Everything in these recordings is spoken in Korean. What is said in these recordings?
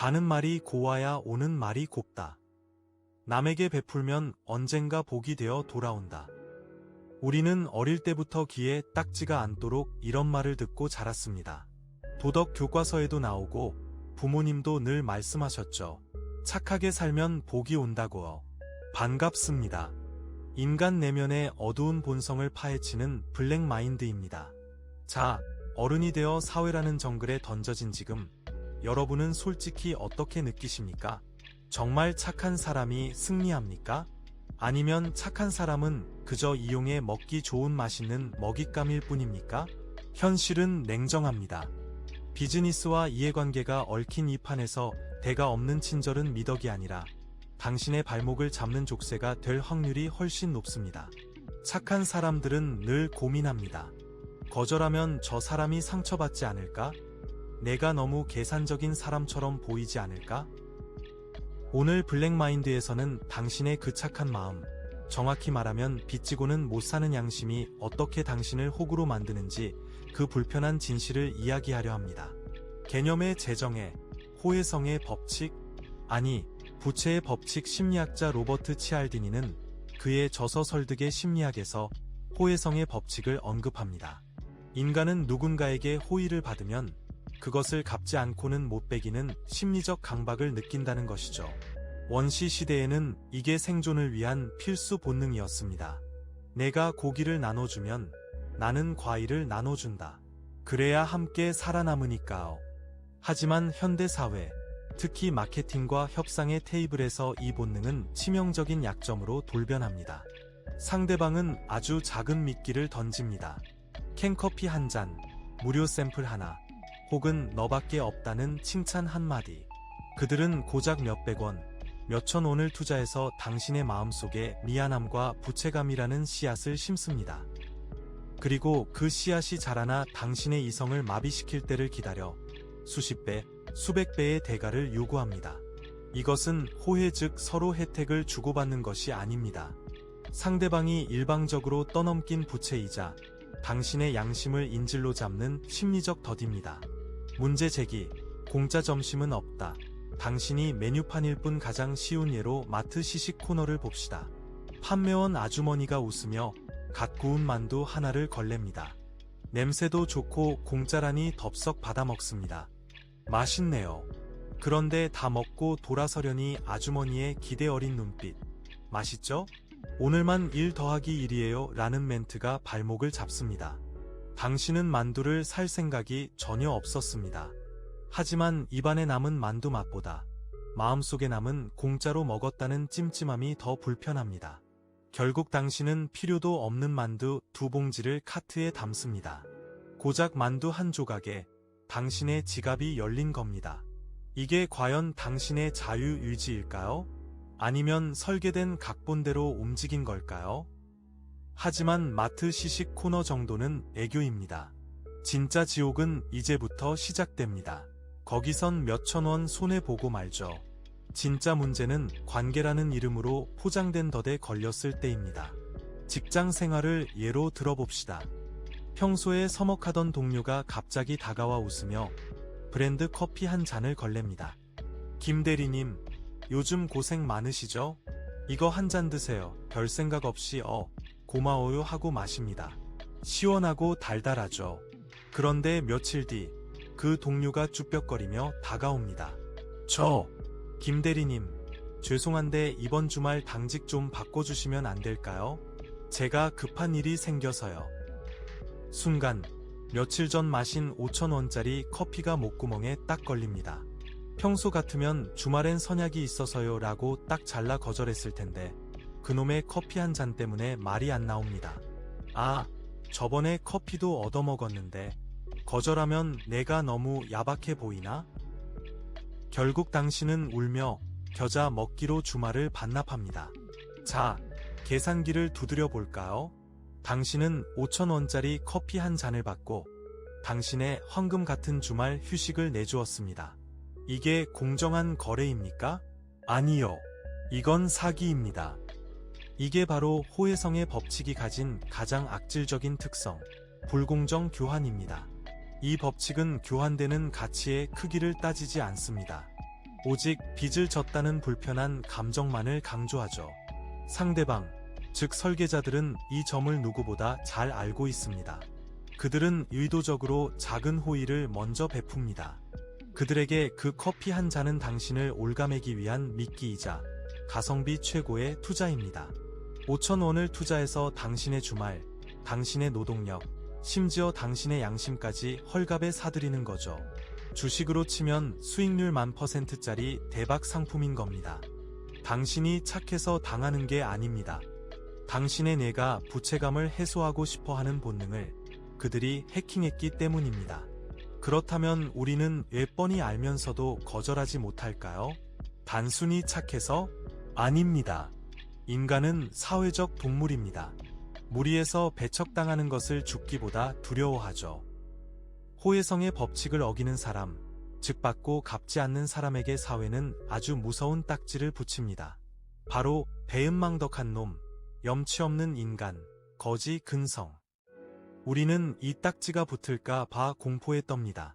가는 말이 고와야 오는 말이 곱다. 남에게 베풀면 언젠가 복이 되어 돌아온다. 우리는 어릴 때부터 귀에 딱지가 않도록 이런 말을 듣고 자랐습니다. 도덕 교과서에도 나오고 부모님도 늘 말씀하셨죠. 착하게 살면 복이 온다고요. 반갑습니다. 인간 내면의 어두운 본성을 파헤치는 블랙 마인드입니다. 자, 어른이 되어 사회라는 정글에 던져진 지금 여러분은 솔직히 어떻게 느끼십니까? 정말 착한 사람이 승리합니까? 아니면 착한 사람은 그저 이용해 먹기 좋은 맛있는 먹잇감일 뿐입니까? 현실은 냉정합니다. 비즈니스와 이해관계가 얽힌 이 판에서 대가 없는 친절은 미덕이 아니라 당신의 발목을 잡는 족쇄가 될 확률이 훨씬 높습니다. 착한 사람들은 늘 고민합니다. 거절하면 저 사람이 상처받지 않을까? 내가 너무 계산적인 사람처럼 보이지 않을까? 오늘 블랙마인드에서는 당신의 그 착한 마음, 정확히 말하면 빚지고는 못 사는 양심이 어떻게 당신을 호구로 만드는지 그 불편한 진실을 이야기하려 합니다. 개념의 재정의, 호혜성의 법칙, 아니 부채의 법칙. 심리학자 로버트 치알디니는 그의 저서 설득의 심리학에서 호혜성의 법칙을 언급합니다. 인간은 누군가에게 호의를 받으면 그것을 갚지 않고는 못 베기는 심리적 강박을 느낀다는 것이죠. 원시 시대에는 이게 생존을 위한 필수 본능이었습니다. 내가 고기를 나눠주면 나는 과일을 나눠준다. 그래야 함께 살아남으니까요. 하지만 현대사회, 특히 마케팅과 협상의 테이블에서 이 본능은 치명적인 약점으로 돌변합니다. 상대방은 아주 작은 미끼를 던집니다. 캔커피 한 잔, 무료 샘플 하나, 혹은 너밖에 없다는 칭찬 한마디. 그들은 고작 몇백 원, 몇천 원을 투자해서 당신의 마음속에 미안함과 부채감이라는 씨앗을 심습니다. 그리고 그 씨앗이 자라나 당신의 이성을 마비시킬 때를 기다려 수십 배, 수백 배의 대가를 요구합니다. 이것은 호혜 즉 서로 혜택을 주고받는 것이 아닙니다. 상대방이 일방적으로 떠넘긴 부채이자 당신의 양심을 인질로 잡는 심리적 덫입니다. 문제 제기, 공짜 점심은 없다. 당신이 메뉴판일 뿐. 가장 쉬운 예로 마트 시식 코너를 봅시다. 판매원 아주머니가 웃으며 갓 구운 만두 하나를 걸렙니다. 냄새도 좋고 공짜라니 덥석 받아 먹습니다. 맛있네요. 그런데 다 먹고 돌아서려니 아주머니의 기대 어린 눈빛. 맛있죠? 오늘만 1 더하기 1이에요 라는 멘트가 발목을 잡습니다. 당신은 만두를 살 생각이 전혀 없었습니다. 하지만 입안에 남은 만두 맛보다 마음속에 남은 공짜로 먹었다는 찜찜함이 더 불편합니다. 결국 당신은 필요도 없는 만두 2봉지를 카트에 담습니다. 고작 만두 한 조각에 당신의 지갑이 열린 겁니다. 이게 과연 당신의 자유의지일까요? 아니면 설계된 각본대로 움직인 걸까요? 하지만 마트 시식 코너 정도는 애교입니다. 진짜 지옥은 이제부터 시작됩니다. 거기선 몇천 원 손해보고 말죠. 진짜 문제는 관계라는 이름으로 포장된 덫에 걸렸을 때입니다. 직장 생활을 예로 들어봅시다. 평소에 서먹하던 동료가 갑자기 다가와 웃으며 브랜드 커피 한 잔을 걸렙니다. 김 대리님, 요즘 고생 많으시죠? 이거 한 잔 드세요. 별 생각 없이 고마워요 하고 마십니다. 시원하고 달달하죠. 그런데 며칠 뒤 그 동료가 쭈뼛거리며 다가옵니다. 김 대리님, 죄송한데 이번 주말 당직 좀 바꿔주시면 안 될까요? 제가 급한 일이 생겨서요. 순간 며칠 전 마신 5,000원짜리 커피가 목구멍에 딱 걸립니다. 평소 같으면 주말엔 선약이 있어서요 라고 딱 잘라 거절했을 텐데 그놈의 커피 한 잔 때문에 말이 안 나옵니다. 아, 저번에 커피도 얻어먹었는데 거절하면 내가 너무 야박해 보이나? 결국 당신은 울며 겨자 먹기로 주말을 반납합니다. 자, 계산기를 두드려 볼까요? 당신은 5,000원짜리 커피 한 잔을 받고 당신의 황금 같은 주말 휴식을 내주었습니다. 이게 공정한 거래입니까? 아니요. 이건 사기입니다. 이게 바로 호혜성의 법칙이 가진 가장 악질적인 특성, 불공정 교환입니다. 이 법칙은 교환되는 가치의 크기를 따지지 않습니다. 오직 빚을 졌다는 불편한 감정만을 강조하죠. 상대방, 즉 설계자들은 이 점을 누구보다 잘 알고 있습니다. 그들은 의도적으로 작은 호의를 먼저 베풉니다. 그들에게 그 커피 한 잔은 당신을 올가매기 위한 미끼이자 가성비 최고의 투자입니다. 5,000원을 투자해서 당신의 주말, 당신의 노동력, 심지어 당신의 양심까지 헐값에 사들이는 거죠. 주식으로 치면 수익률 1000%짜리 대박 상품인 겁니다. 당신이 착해서 당하는 게 아닙니다. 당신의 뇌가 부채감을 해소하고 싶어 하는 본능을 그들이 해킹했기 때문입니다. 그렇다면 우리는 왜 뻔히 알면서도 거절하지 못할까요? 단순히 착해서? 아닙니다. 인간은 사회적 동물입니다. 무리해서 배척당하는 것을 죽기보다 두려워하죠. 호혜성의 법칙을 어기는 사람, 즉 받고 갚지 않는 사람에게 사회는 아주 무서운 딱지를 붙입니다. 바로 배은망덕한 놈, 염치 없는 인간, 거지 근성. 우리는 이 딱지가 붙을까 봐 공포에 떱니다.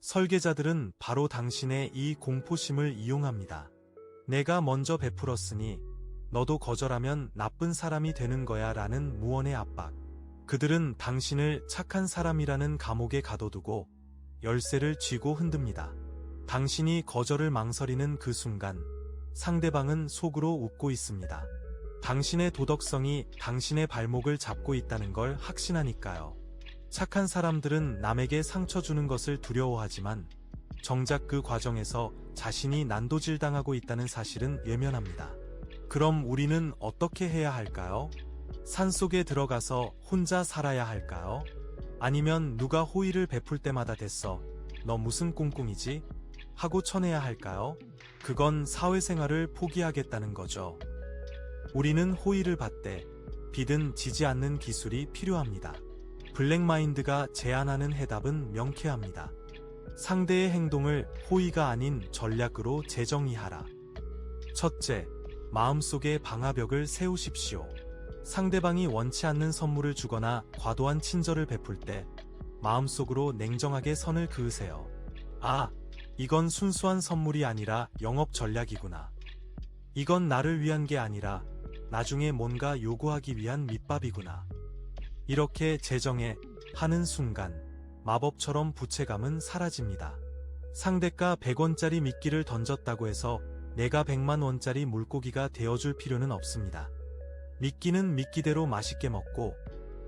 설계자들은 바로 당신의 이 공포심을 이용합니다. 내가 먼저 베풀었으니 너도 거절하면 나쁜 사람이 되는 거야 라는 무언의 압박. 그들은 당신을 착한 사람이라는 감옥에 가둬두고 열쇠를 쥐고 흔듭니다. 당신이 거절을 망설이는 그 순간 상대방은 속으로 웃고 있습니다. 당신의 도덕성이 당신의 발목을 잡고 있다는 걸 확신하니까요. 착한 사람들은 남에게 상처 주는 것을 두려워하지만 정작 그 과정에서 자신이 난도질당하고 있다는 사실은 외면합니다. 그럼 우리는 어떻게 해야 할까요? 산속에 들어가서 혼자 살아야 할까요? 아니면 누가 호의를 베풀 때마다 됐어, 너 무슨 꿍꿍이지? 하고 쳐내야 할까요? 그건 사회생활을 포기하겠다는 거죠. 우리는 호의를 받되 빚은 지지 않는 기술이 필요합니다. 블랙마인드가 제안하는 해답은 명쾌합니다. 상대의 행동을 호의가 아닌 전략으로 재정의하라. 첫째, 마음속에 방화벽을 세우십시오. 상대방이 원치 않는 선물을 주거나 과도한 친절을 베풀 때 마음속으로 냉정하게 선을 그으세요. 아, 이건 순수한 선물이 아니라 영업 전략이구나. 이건 나를 위한 게 아니라 나중에 뭔가 요구하기 위한 밑밥이구나. 이렇게 재정해 하는 순간 마법처럼 부채감은 사라집니다. 상대가 100원짜리 미끼를 던졌다고 해서 내가 100만원짜리 물고기가 되어줄 필요는 없습니다. 미끼는 미끼대로 맛있게 먹고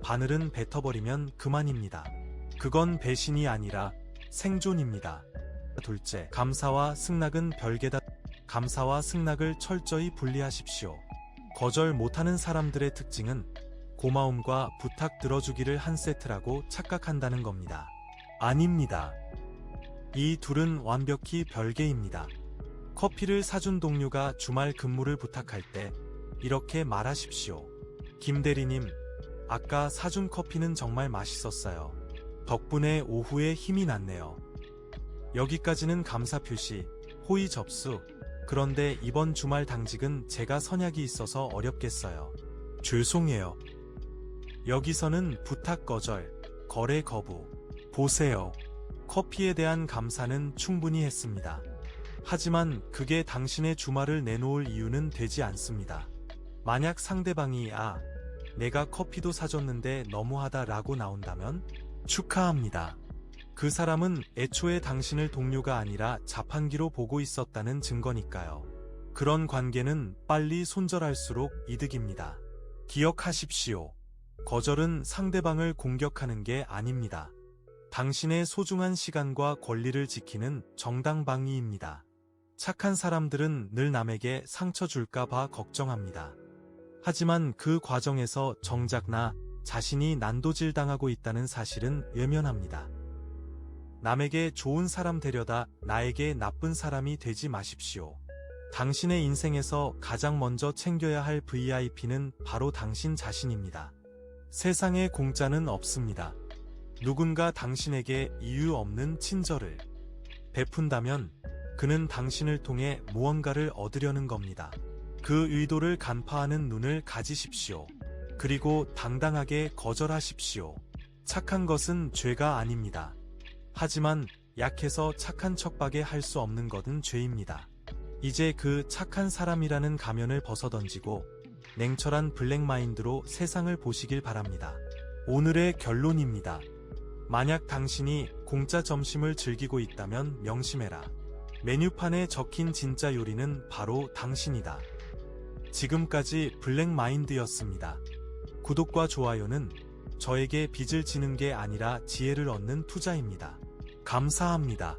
바늘은 뱉어버리면 그만입니다. 그건 배신이 아니라 생존입니다. 둘째, 감사와 승낙은 별개다. 감사와 승낙을 철저히 분리하십시오. 거절 못하는 사람들의 특징은 고마움과 부탁 들어주기를 한 세트라고 착각한다는 겁니다. 아닙니다. 이 둘은 완벽히 별개입니다. 커피를 사준 동료가 주말 근무를 부탁할 때 이렇게 말하십시오. 김 대리님, 아까 사준 커피는 정말 맛있었어요. 덕분에 오후에 힘이 났네요. 여기까지는 감사 표시, 호의 접수. 그런데 이번 주말 당직은 제가 선약이 있어서 어렵겠어요. 죄송해요. 여기서는 부탁 거절, 거래 거부. 보세요. 커피에 대한 감사는 충분히 했습니다. 하지만 그게 당신의 주말을 내놓을 이유는 되지 않습니다. 만약 상대방이 내가 커피도 사줬는데 너무하다 라고 나온다면 축하합니다. 그 사람은 애초에 당신을 동료가 아니라 자판기로 보고 있었다는 증거니까요. 그런 관계는 빨리 손절할수록 이득입니다. 기억하십시오. 거절은 상대방을 공격하는 게 아닙니다. 당신의 소중한 시간과 권리를 지키는 정당방위입니다. 착한 사람들은 늘 남에게 상처 줄까봐 걱정합니다. 하지만 그 과정에서 정작 나 자신이 난도질 당하고 있다는 사실은 외면합니다. 남에게 좋은 사람 되려다 나에게 나쁜 사람이 되지 마십시오. 당신의 인생에서 가장 먼저 챙겨야 할 VIP는 바로 당신 자신입니다. 세상에 공짜는 없습니다. 누군가 당신에게 이유 없는 친절을 베푼다면 그는 당신을 통해 무언가를 얻으려는 겁니다. 그 의도를 간파하는 눈을 가지십시오. 그리고 당당하게 거절하십시오. 착한 것은 죄가 아닙니다. 하지만 약해서 착한 척밖에 할 수 없는 것은 죄입니다. 이제 그 착한 사람이라는 가면을 벗어던지고 냉철한 블랙마인드로 세상을 보시길 바랍니다. 오늘의 결론입니다. 만약 당신이 공짜 점심을 즐기고 있다면 명심해라. 메뉴판에 적힌 진짜 요리는 바로 당신이다. 지금까지 블랙마인드였습니다. 구독과 좋아요는 저에게 빚을 지는 게 아니라 지혜를 얻는 투자입니다. 감사합니다.